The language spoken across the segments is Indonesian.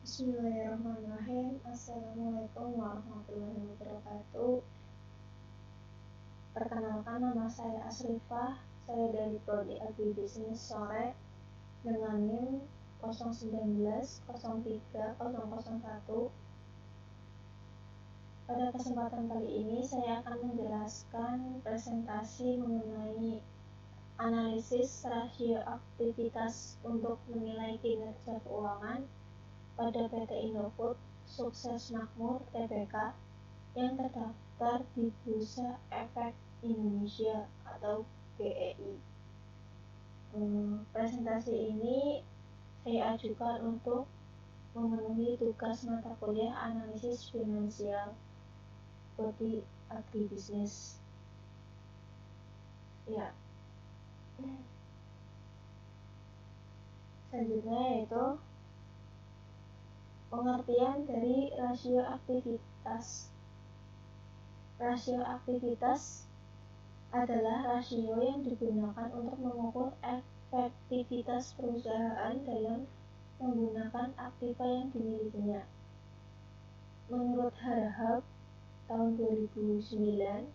Bismillahirrahmanirrahim. Assalamualaikum warahmatullahi wabarakatuh. Perkenalkan, nama saya Asrifah. Saya dari Prodi Agribisnis Sore dengan NIM 019030001. Pada kesempatan kali ini saya akan menjelaskan presentasi mengenai analisis rasio aktivitas untuk menilai kinerja keuangan pada PT Indofood Sukses Makmur Tbk yang terdaftar di Bursa Efek Indonesia atau BEI. Presentasi ini saya ajukan untuk memenuhi tugas mata kuliah analisis finansial Prodi Agribisnis. Ya. Selanjutnya yaitu pengertian dari rasio aktivitas. Rasio aktivitas adalah rasio yang digunakan untuk mengukur efektivitas perusahaan dalam menggunakan aktiva yang dimilikinya. Menurut Harhab tahun 2009,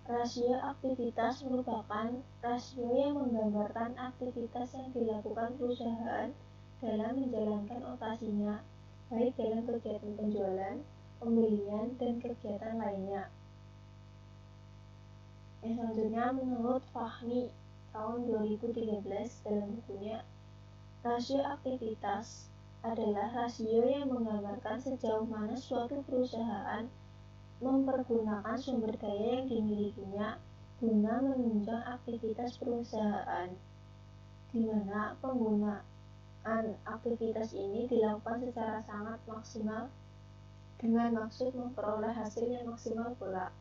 rasio aktivitas merupakan rasio yang menggambarkan aktivitas yang dilakukan perusahaan dalam menjalankan operasinya, baik dalam kegiatan penjualan, pembelian, dan kegiatan lainnya. Yang selanjutnya, menurut Fahmi tahun 2013 dalam bukunya, rasio aktivitas adalah rasio yang menggambarkan sejauh mana suatu perusahaan mempergunakan sumber daya yang dimilikinya guna menunjang aktivitas perusahaan, di mana penggunaan aktivitas ini dilakukan secara sangat maksimal dengan maksud memperoleh hasil yang maksimal pula.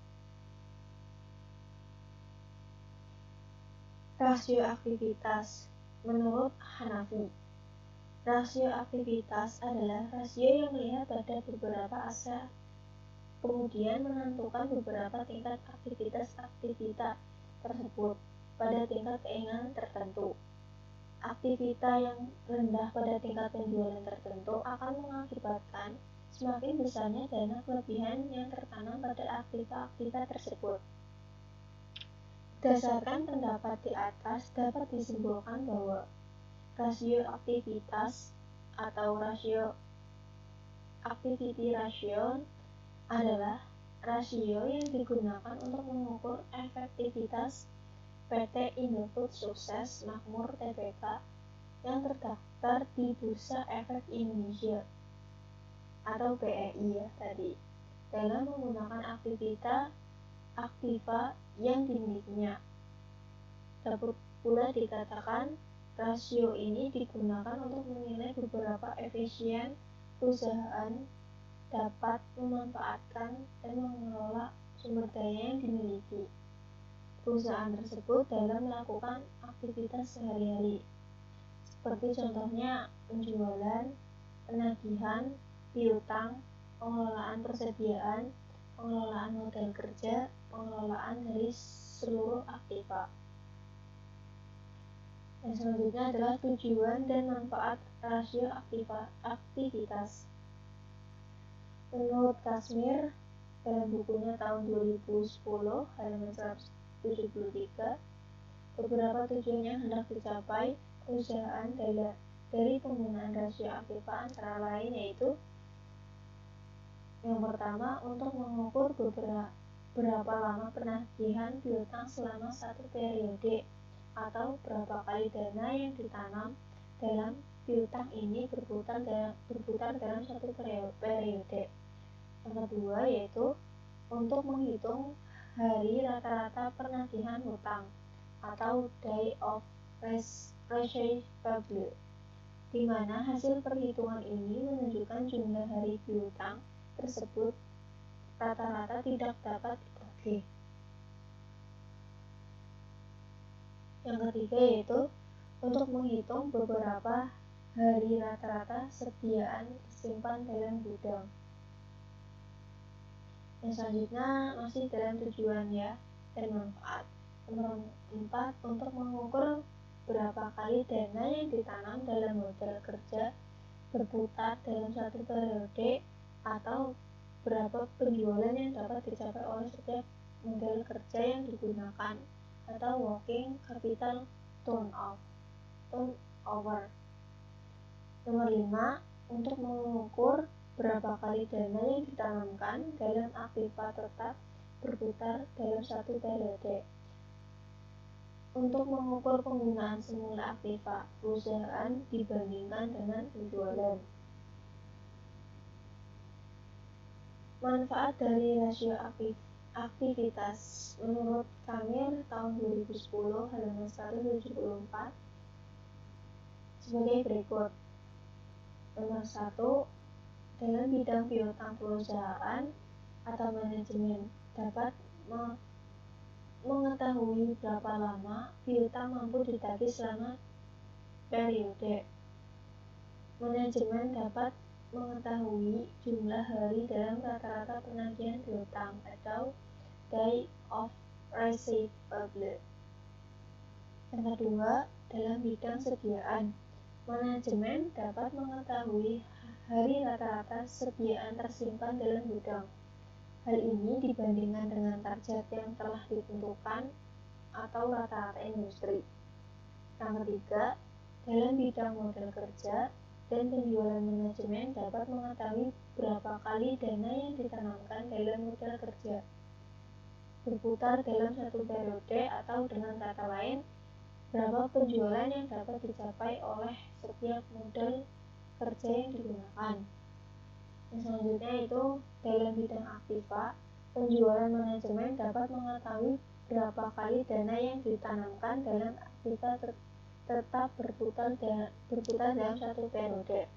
Rasio aktivitas menurut Hanafi, rasio aktivitas adalah rasio yang melihat pada beberapa aspek, kemudian menentukan beberapa tingkat aktivitas tersebut pada tingkat keinginan tertentu. Aktivitas yang rendah pada tingkat penjualan tertentu akan mengakibatkan semakin besarnya dana kelebihan yang tertanam pada aktiva tersebut. Berdasarkan pendapat di atas, dapat disimpulkan bahwa rasio aktivitas atau rasio activity ratio adalah rasio yang digunakan untuk mengukur efektivitas PT Indofood Sukses Makmur Tbk yang terdaftar di Bursa Efek Indonesia atau BEI tadi, dalam menggunakan aktiva yang dimilikinya. Dapat pula dikatakan rasio ini digunakan untuk menilai beberapa efisien perusahaan dapat memanfaatkan dan mengelola sumber daya yang dimiliki perusahaan tersebut dalam melakukan aktivitas sehari-hari, seperti contohnya penjualan, penagihan, piutang, pengelolaan persediaan, pengelolaan modal kerja, pengelolaan dari seluruh aktiva. Yang selanjutnya adalah tujuan dan manfaat rasio aktivitas. Menurut Kasmir dalam bukunya tahun 2010 halaman 173, beberapa tujuan yang hendak dicapai perusahaan dari penggunaan rasio aktiva antara lain yaitu: yang pertama, untuk mengukur berapa lama penagihan piutang selama satu periode, atau berapa kali dana yang ditanam dalam piutang ini berputar dalam satu periode. Yang kedua yaitu untuk menghitung hari rata-rata penagihan hutang atau day of receivable, di mana hasil perhitungan ini menunjukkan jumlah hari piutang tersebut rata-rata tidak dapat ditagih. Yang ketiga yaitu untuk menghitung beberapa hari rata-rata sediaan disimpan dalam gudang. Yang selanjutnya masih dalam tujuan dan manfaat. Nomor 4, untuk mengukur berapa kali dana yang ditanam dalam modal kerja berputar dalam satu periode, atau berapa penjualan yang dapat dicapai oleh setiap model kerja yang digunakan, atau working capital turnover. Nomor 5, untuk mengukur berapa kali dana yang ditanamkan dalam aktiva tetap berputar dalam satu periode. Untuk mengukur penggunaan semula aktiva perusahaan dibandingkan dengan penjualan. Manfaat dari rasio aktivitas menurut Kamir tahun 2010 halaman 174 sebagai berikut. Nomor 1, dalam bidang piutang perusahaan atau manajemen dapat mengetahui berapa lama piutang mampu ditagih selama periode. Manajemen dapat mengetahui jumlah hari dalam rata-rata penagihan piutang atau day of receivable. Yang kedua, dalam bidang sediaan, manajemen dapat mengetahui hari rata-rata sediaan tersimpan dalam gudang. Hal ini dibandingkan dengan target yang telah ditentukan atau rata-rata industri. Yang ketiga, dalam bidang modal kerja dan penjualan, manajemen dapat mengetahui berapa kali dana yang ditanamkan dalam modal kerja berputar dalam satu periode, atau dengan kata lain, berapa penjualan yang dapat dicapai oleh setiap modal kerja yang digunakan. Yang selanjutnya itu dalam bidang aktiva, penjualan, manajemen dapat mengetahui berapa kali dana yang ditanamkan dalam aktiva tetap berputar dalam satu periode.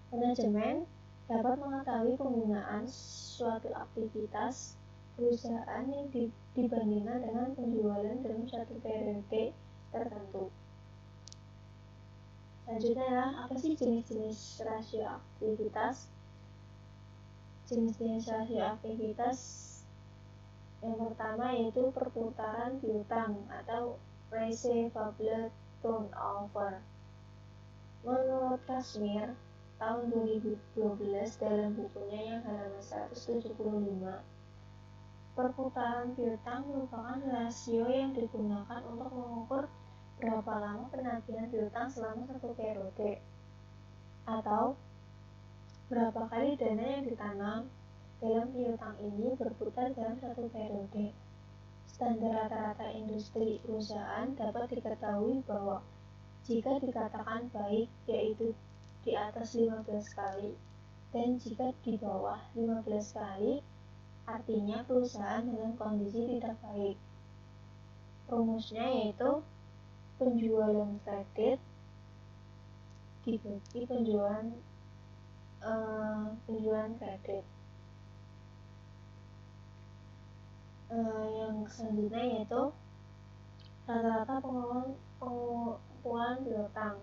Manajemen dapat mengetahui penggunaan suatu aktivitas perusahaan yang dibandingkan dengan penjualan dalam satu periode tertentu. Selanjutnya, apa sih jenis-jenis rasio aktivitas? Jenis-jenis rasio aktivitas yang pertama yaitu perputaran piutang atau receivable turnover. Menurut Kashmir tahun 2012 dalam bukunya yang halaman 175, perputaran piutang merupakan rasio yang digunakan untuk mengukur berapa lama penagihan piutang selama satu periode, atau berapa kali dana yang ditanam dalam piutang ini berputar dalam satu periode. Standar rata-rata industri perusahaan dapat diketahui bahwa jika dikatakan baik yaitu di atas 15 kali, dan jika di bawah 15 kali artinya perusahaan dalam kondisi tidak baik. Rumusnya yaitu penjualan kredit dibagi penjualan kredit. Yang selanjutnya yaitu rata-rata pengumpulan piutang.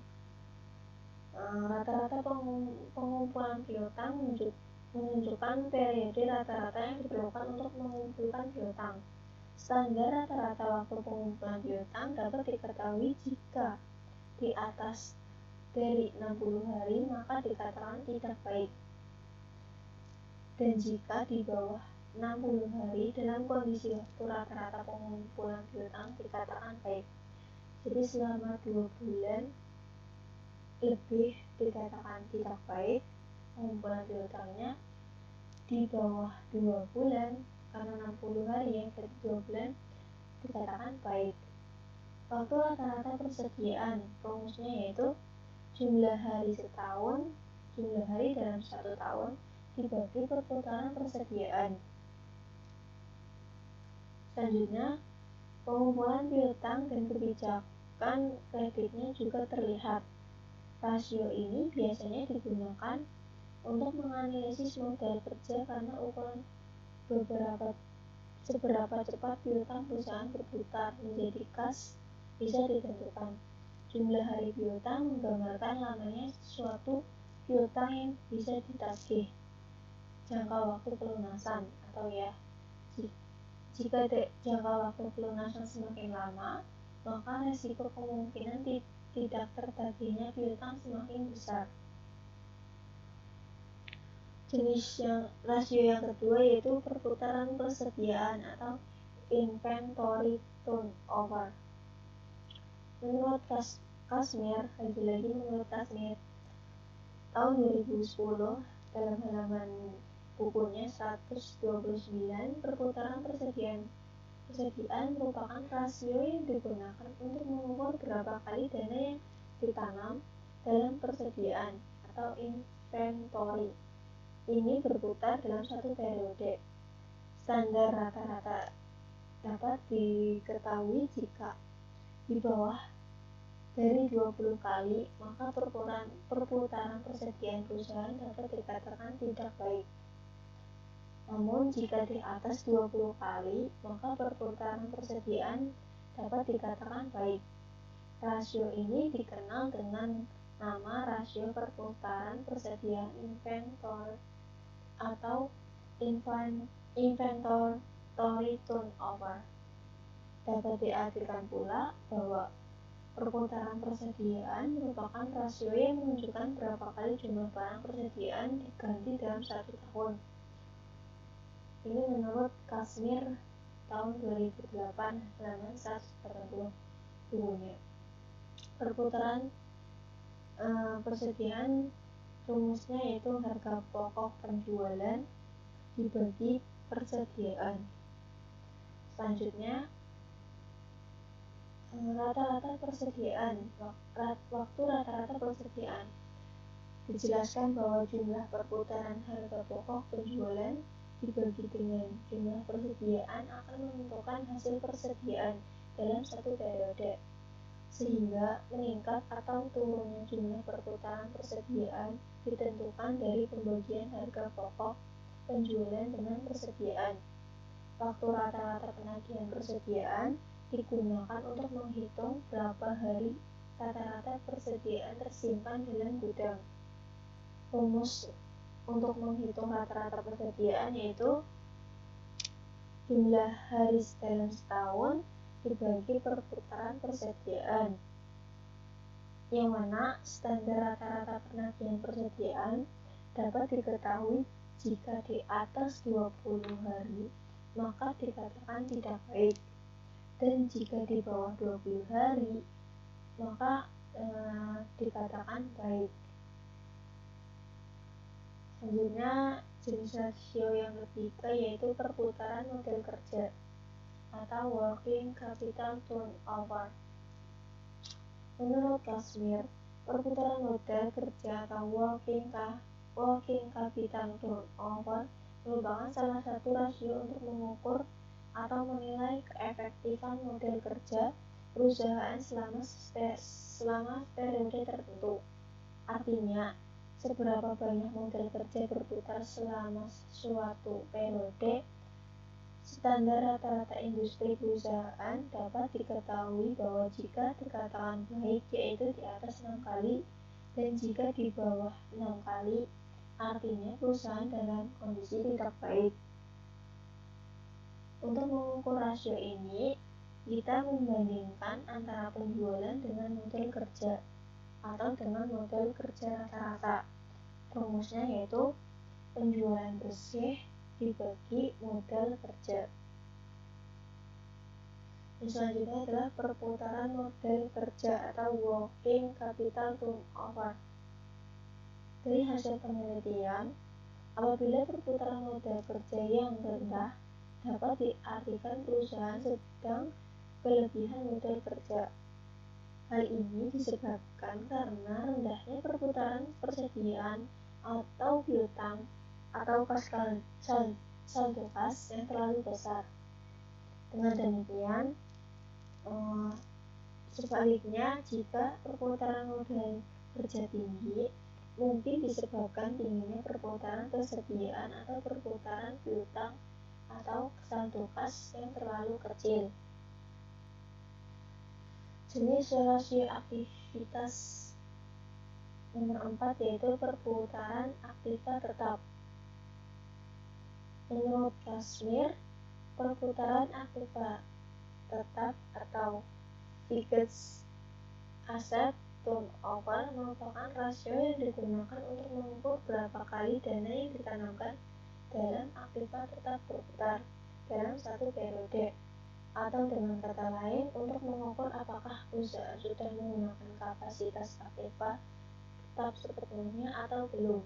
Rata-rata pengumpulan piutang menunjukkan periode rata-rata yang diperlukan untuk mengumpulkan piutang. Standar rata-rata waktu pengumpulan piutang dapat diketahui jika di atas dari 60 hari maka dikatakan tidak baik, dan jika di bawah 60 hari dalam kondisi waktu rata-rata pengumpulan piutang dikatakan baik. Jadi selama 2 bulan lebih dikatakan tidak baik pengumpulan piutangnya, di bawah 2 bulan karena 60 hari yang dari 2 bulan dikatakan baik. Waktu rata-rata persediaan, rumusnya yaitu jumlah hari setahun, jumlah hari dalam 1 tahun dibagi perputaran persediaan. Selanjutnya, pengumpulan piutang dan kebijakan kreditnya juga terlihat. Rasio ini biasanya digunakan untuk menganalisis modal kerja karena ukuran seberapa cepat piutang perusahaan berputar menjadi kas bisa ditentukan. Jumlah hari piutang menggambarkan lamanya suatu piutang yang bisa ditagih. Jangka waktu pelunasan atau jika jangka waktu pelunasan semakin lama, maka resiko kemungkinan tidak tertagihnya piutang semakin besar. Rasio yang kedua yaitu perputaran persediaan atau inventory turnover. Menurut Kashmir, lagi-lagi menurut Kashmir, tahun 2010 dalam halaman bukunya 129, perputaran persediaan merupakan rasio yang digunakan untuk mengukur berapa kali dana yang ditanam dalam persediaan atau inventory ini berputar dalam satu periode. Standar rata-rata dapat diketahui jika di bawah dari 20 kali, maka perputaran persediaan perusahaan dapat dikatakan tidak baik. Namun jika di atas 20 kali, maka perputaran persediaan dapat dikatakan baik. Rasio ini dikenal dengan nama rasio perputaran persediaan inventory atau inventory turnover. Dapat diartikan pula bahwa perputaran persediaan merupakan rasio yang menunjukkan berapa kali jumlah barang persediaan diganti dalam satu tahun. Ini menurut Kashmir tahun 2008 halaman 180 bukunya. Perputaran persediaan rumusnya yaitu harga pokok penjualan dibagi persediaan. Selanjutnya rata-rata persediaan. Waktu rata-rata persediaan dijelaskan bahwa jumlah perputaran harga pokok penjualan dibagi dengan jumlah persediaan akan menentukan hasil persediaan dalam satu periode, sehingga meningkat atau turunnya jumlah perputaran persediaan ditentukan dari pembagian harga pokok penjualan dengan persediaan. Waktu rata-rata penagihan persediaan digunakan untuk menghitung berapa hari rata-rata persediaan tersimpan dalam gudang. Rumus untuk menghitung rata-rata persediaan yaitu jumlah hari dalam setahun dibagi perputaran persediaan, yang mana standar rata-rata penagihan persediaan dapat diketahui jika di atas 20 hari maka dikatakan tidak baik, dan jika di bawah 20 hari maka dikatakan baik. Selanjutnya jenis rasio yang ketiga yaitu perputaran modal kerja atau working capital turnover. Menurut Kashmir, perputaran modal kerja atau working capital turnover merupakan salah satu rasio untuk mengukur atau menilai keefektifan modal kerja perusahaan selama periode tertentu. Artinya, seberapa banyak modal kerja berputar selama suatu periode. Standar rata-rata industri perusahaan dapat diketahui bahwa jika dikatakan baik yaitu di atas 6 kali, dan jika di bawah 6 kali artinya perusahaan dalam kondisi tidak baik. Untuk mengukur rasio ini, kita membandingkan antara penjualan dengan modal kerja atau dengan modal kerja rata-rata. Rumusnya yaitu penjualan bersih dibagi modal kerja. Selanjutnya adalah perputaran modal kerja atau working capital turnover. Dari hasil penelitian, apabila perputaran modal kerja yang rendah dapat diartikan perusahaan sedang kelebihan modal kerja. Hal ini disebabkan karena rendahnya perputaran persediaan atau piutang atau saldo kas yang terlalu besar. Dengan demikian, sebaliknya jika perputaran modal kerja tinggi, mungkin disebabkan tingginya perputaran persediaan atau perputaran piutang atau saldo kas yang terlalu kecil. Jenis rasio aktivitas nomor 4 yaitu perputaran aktiva tetap. Menurut Kashmir, perputaran aktiva tetap atau fixed asset turnover merupakan rasio yang digunakan untuk mengukur berapa kali dana yang ditanamkan dalam aktiva tetap berputar dalam satu periode, atau dengan kata lain untuk mengukur apakah perusahaan sudah menggunakan kapasitas aktiva tetap sepenuhnya atau belum.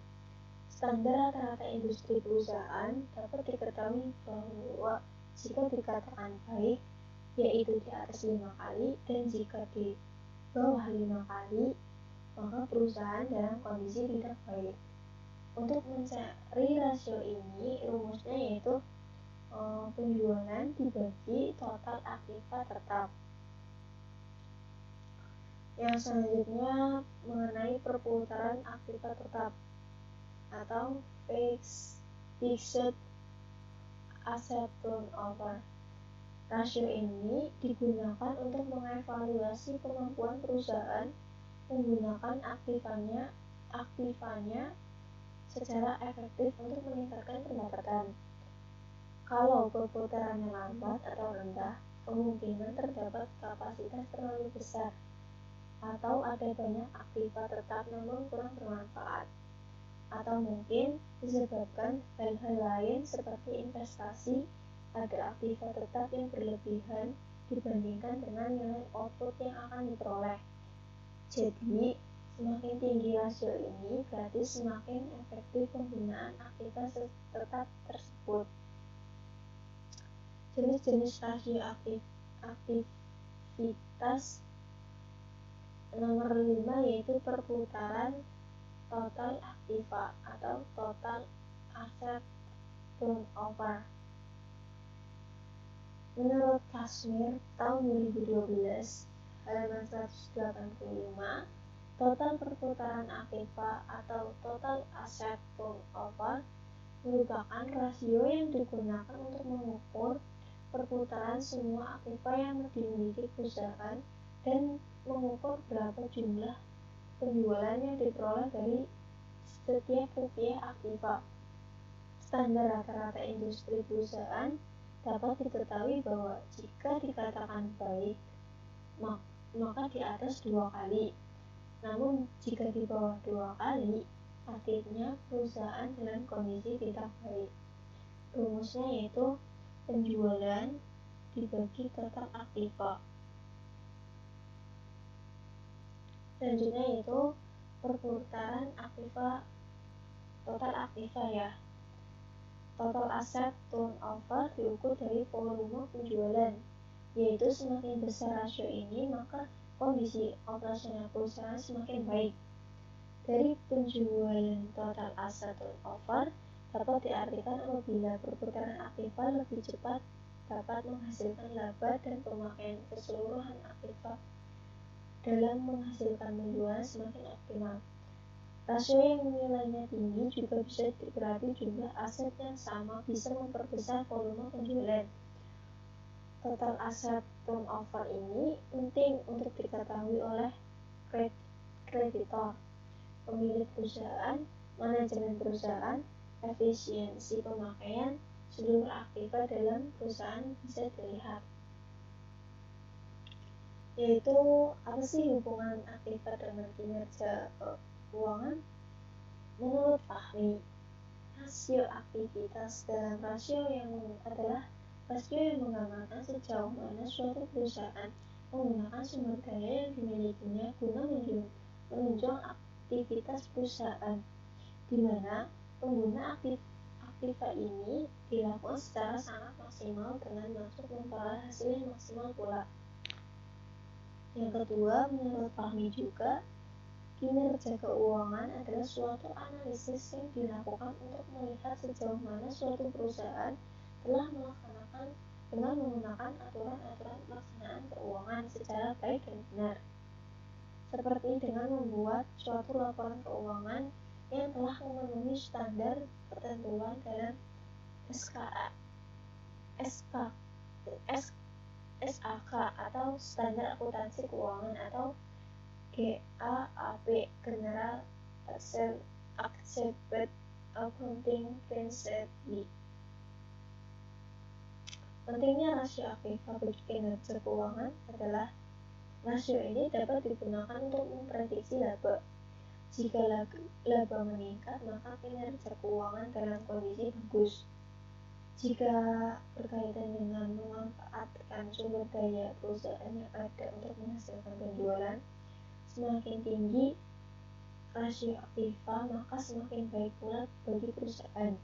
Standar rata-rata industri perusahaan dapat diketahui bahwa jika dikatakan baik, yaitu di atas 5 kali, dan jika di bawah 5 kali, maka perusahaan dalam kondisi tidak baik. Untuk mencari rasio ini, rumusnya yaitu penjualan dibagi total aktiva tetap. Yang selanjutnya mengenai perputaran aktiva tetap atau fixed asset turnover. Rasio ini digunakan untuk mengevaluasi kemampuan perusahaan menggunakan aktivanya secara efektif untuk meningkatkan pendapatan. Kalau perputarannya lambat atau rendah, kemungkinan terdapat kapasitas terlalu besar atau ada banyak aktiva tetap namun kurang bermanfaat, atau mungkin disebabkan hal-hal lain seperti investasi, ada aktiva tetap yang berlebihan dibandingkan dengan nilai output yang akan diperoleh. Jadi, semakin tinggi rasio ini berarti semakin efektif penggunaan aktiva tetap tersebut. Jenis-jenis rasio aktivitas nomor 5 yaitu perputaran total aktiva atau total asset turnover. Menurut Kashmir tahun 2012 halaman 185, total perputaran aktiva atau total asset turnover merupakan rasio yang digunakan untuk mengukur perputaran semua aktiva yang dimiliki perusahaan dan mengukur berapa jumlah penjualan yang diperoleh dari setiap rupiah aktiva. Standar rata-rata industri perusahaan dapat diketahui bahwa jika dikatakan baik, maka di atas 2 kali. Namun jika di bawah 2 kali, artinya perusahaan dalam kondisi tidak baik. Rumusnya yaitu penjualan dibagi total aktiva. Selanjutnya yaitu perputaran aktiva, total aktiva ya. Total asset turnover diukur dari volume penjualan, yaitu semakin besar rasio ini maka kondisi operasional perusahaan semakin baik. Dari penjualan total asset turnover dapat diartikan apabila perputaran aktiva lebih cepat dapat menghasilkan laba dan pemakaian keseluruhan aktiva dalam menghasilkan penjualan semakin optimal. Rasio yang nilainya tinggi juga bisa berarti jumlah aset yang sama bisa memperbesar volume penjualan. Total asset turnover ini penting untuk diketahui oleh kreditor, pemilik perusahaan, manajemen perusahaan, efisiensi pemakaian seluruh aktiva dalam perusahaan bisa dilihat. Yaitu apa sih hubungan aktiva dengan kinerja keuangan? Menurut Fahmi, rasio aktivitas dalam rasio yang adalah rasio yang menggambarkan sejauh mana suatu perusahaan menggunakan sumber daya yang dimilikinya guna menunjang aktivitas perusahaan, di mana pengguna aktiva ini dilakukan secara sangat maksimal dengan maksud memperoleh hasil yang maksimal pula. Yang kedua, menurut Fahmi juga, kinerja keuangan adalah suatu analisis yang dilakukan untuk melihat sejauh mana suatu perusahaan telah melaksanakan dengan menggunakan aturan-aturan pelaksanaan keuangan secara baik dan benar, seperti dengan membuat suatu laporan keuangan yang telah memenuhi standar ketentuan dalam SAK atau Standar Akuntansi Keuangan atau GAAP, General Accepted Accounting Principles. Pentingnya rasio aktiva bagi kinerja keuangan adalah rasio ini dapat digunakan untuk memprediksi laba, Jika laba meningkat, maka kinerja keuangan dalam kondisi bagus. Jika berkaitan dengan memanfaatkan sumber daya perusahaan yang ada untuk menghasilkan penjualan, semakin tinggi rasio aktiva, maka semakin baik pula bagi perusahaan.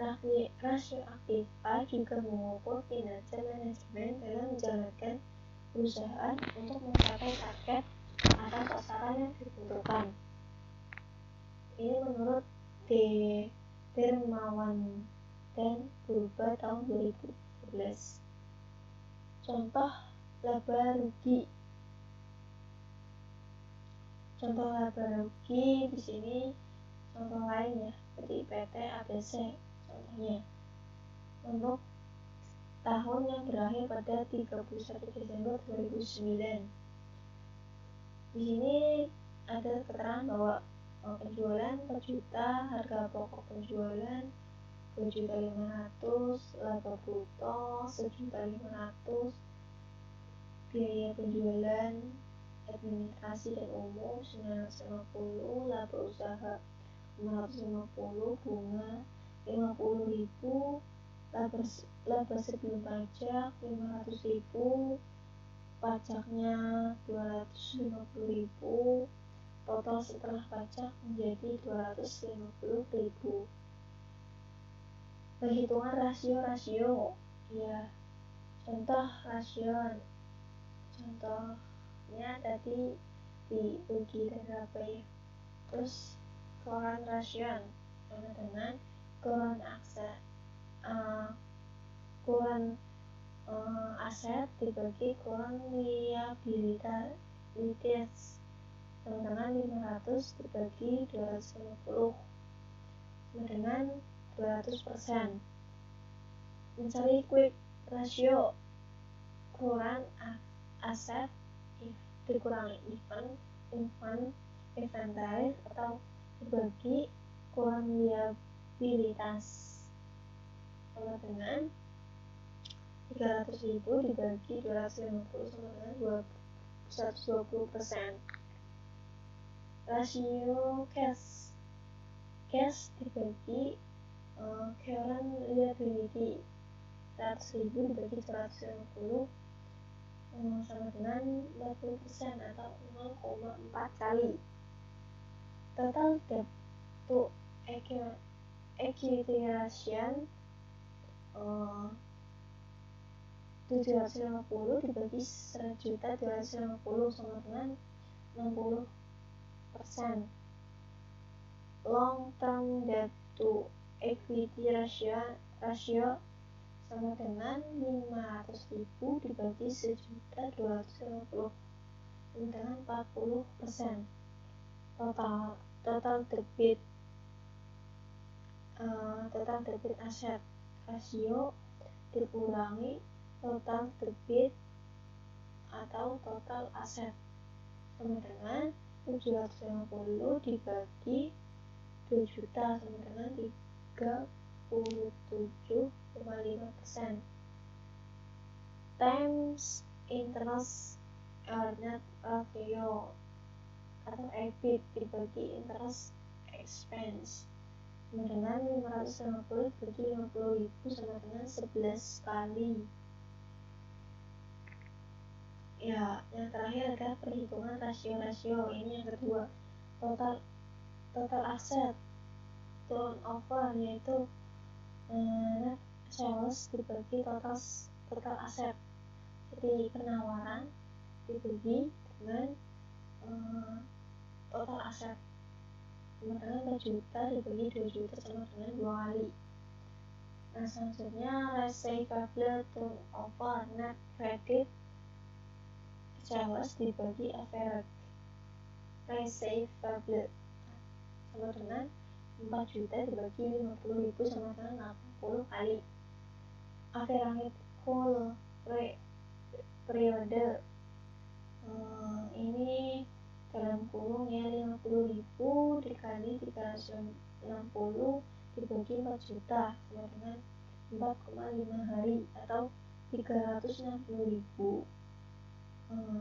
Rasio aktiva juga mengukur kinerja manajemen dalam menjalankan perusahaan untuk mencapai target atau sasaran yang ditentukan. Ini menurut Dermawan dan Purba tahun 2013. Contoh laba rugi. Contoh laba rugi di sini contoh lain ya, seperti PT ABC. Contohnya untuk tahun yang berakhir pada 31 Desember 2009. Di sini ada keterangan bahwa penjualan per juta, harga pokok penjualan 2.500.000, laba bruto 1.500.000, biaya penjualan administrasi dan umum 950, laba usaha 550, bunga 50.000, laba sebelum pajak 500.000, pajaknya 250.000, total setelah pajak menjadi 250.000. Perhitungan rasio ya, contoh rasio, contohnya tadi di rugi dan laba ya. Terus current ratio sama dengan current aset dibagi current liabilities sama dengan 500 dibagi 250 sama dengan 200%. Mencari quick ratio current asset dikurangi inventory atau dibagi current liabilities sama dengan 300.000 dibagi 250 sama dengan 120%. Rasio cash dibagi current liability 100.000 dibagi 250 sama dengan 40% atau 0,4 kali. Total debt to equity ratio 750 dibagi 1.250 sama dengan 60%. Long term debt to equity ratio sama dengan 500.000 dibagi 1.250 sama dengan 40%. Total debit aset rasio dikurangi total debit atau total aset sama dengan 750 dibagi 2 juta sama dengan 37,5%. Times interest earned ratio atau EBIT dibagi interest expense sama dengan 550 dibagi 50.000 sama dengan 11 kali. Ya, yang terakhir adalah perhitungan rasio. Ini yang kedua. Total aset turnover, yaitu net sales dibagi total aset. Jadi penawaran dibagi dengan total aset sama dengan 4 juta dibagi 2 juta sama dengan 2 kali. Nah, selanjutnya receivable turnover net credit sales dibagi average receivable sama dengan 4 juta dibagi 50.000 sama dengan 80 kali. Average whole periode ini dalam kurung ya 50.000 dikali 360 dibagi 4 juta sama dengan 4,5 hari atau 360.000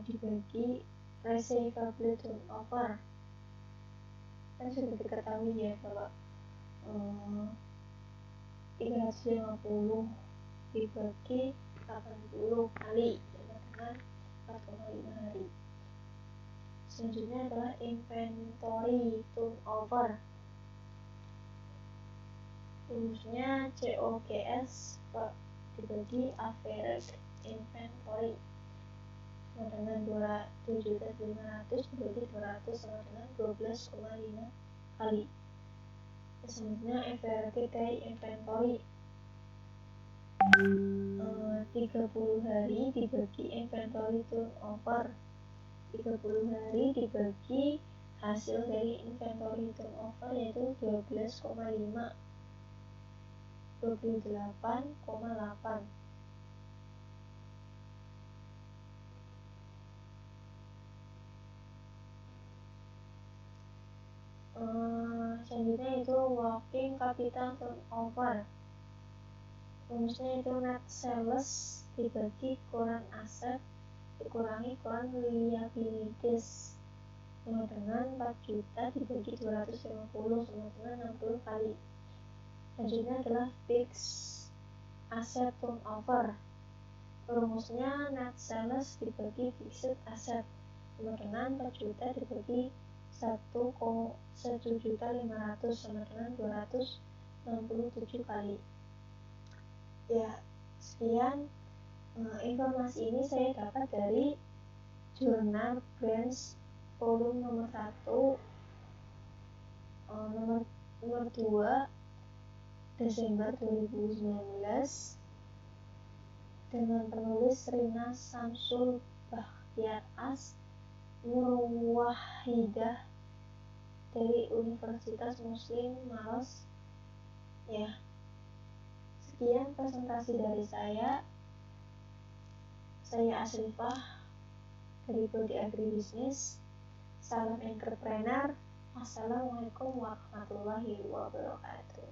dibagi receivable turnover kan sudah diketahui ya kalau 350 dibagi 80 kali sama dengan 4,5 hari. Selanjutnya adalah inventory turnover. Rumusnya COGS dibagi average inventory sama dengan 7.500 dibagi 200 sama dengan 12,5 kali. Selanjutnya average day inventory 30 hari dibagi inventory turnover. 30 hari dibagi hasil dari inventory turnover yaitu 12,5 28,8. Selanjutnya itu working capital turnover. Rumusnya itu net sales dibagi current asset dikurangi current liabilities sama dengan 4 juta dibagi 250 sama dengan 60 kali. Selanjutnya adalah fixed asset turnover. Rumusnya net sales dibagi fixed asset sama dengan 4 juta dibagi 1.500 sama dengan 267 kali. Ya, sekian informasi ini saya dapat dari jurnal Branch volume nomor 1 nomor 2 Desember 2019 dengan penulis Rina Samsul Bahtiar As Nurwahidah dari Universitas Muslim Maros. Ya, sekian presentasi dari saya Asrifah dari Prodi Agribisnis. Salam entrepreneur. Assalamualaikum warahmatullahi wabarakatuh.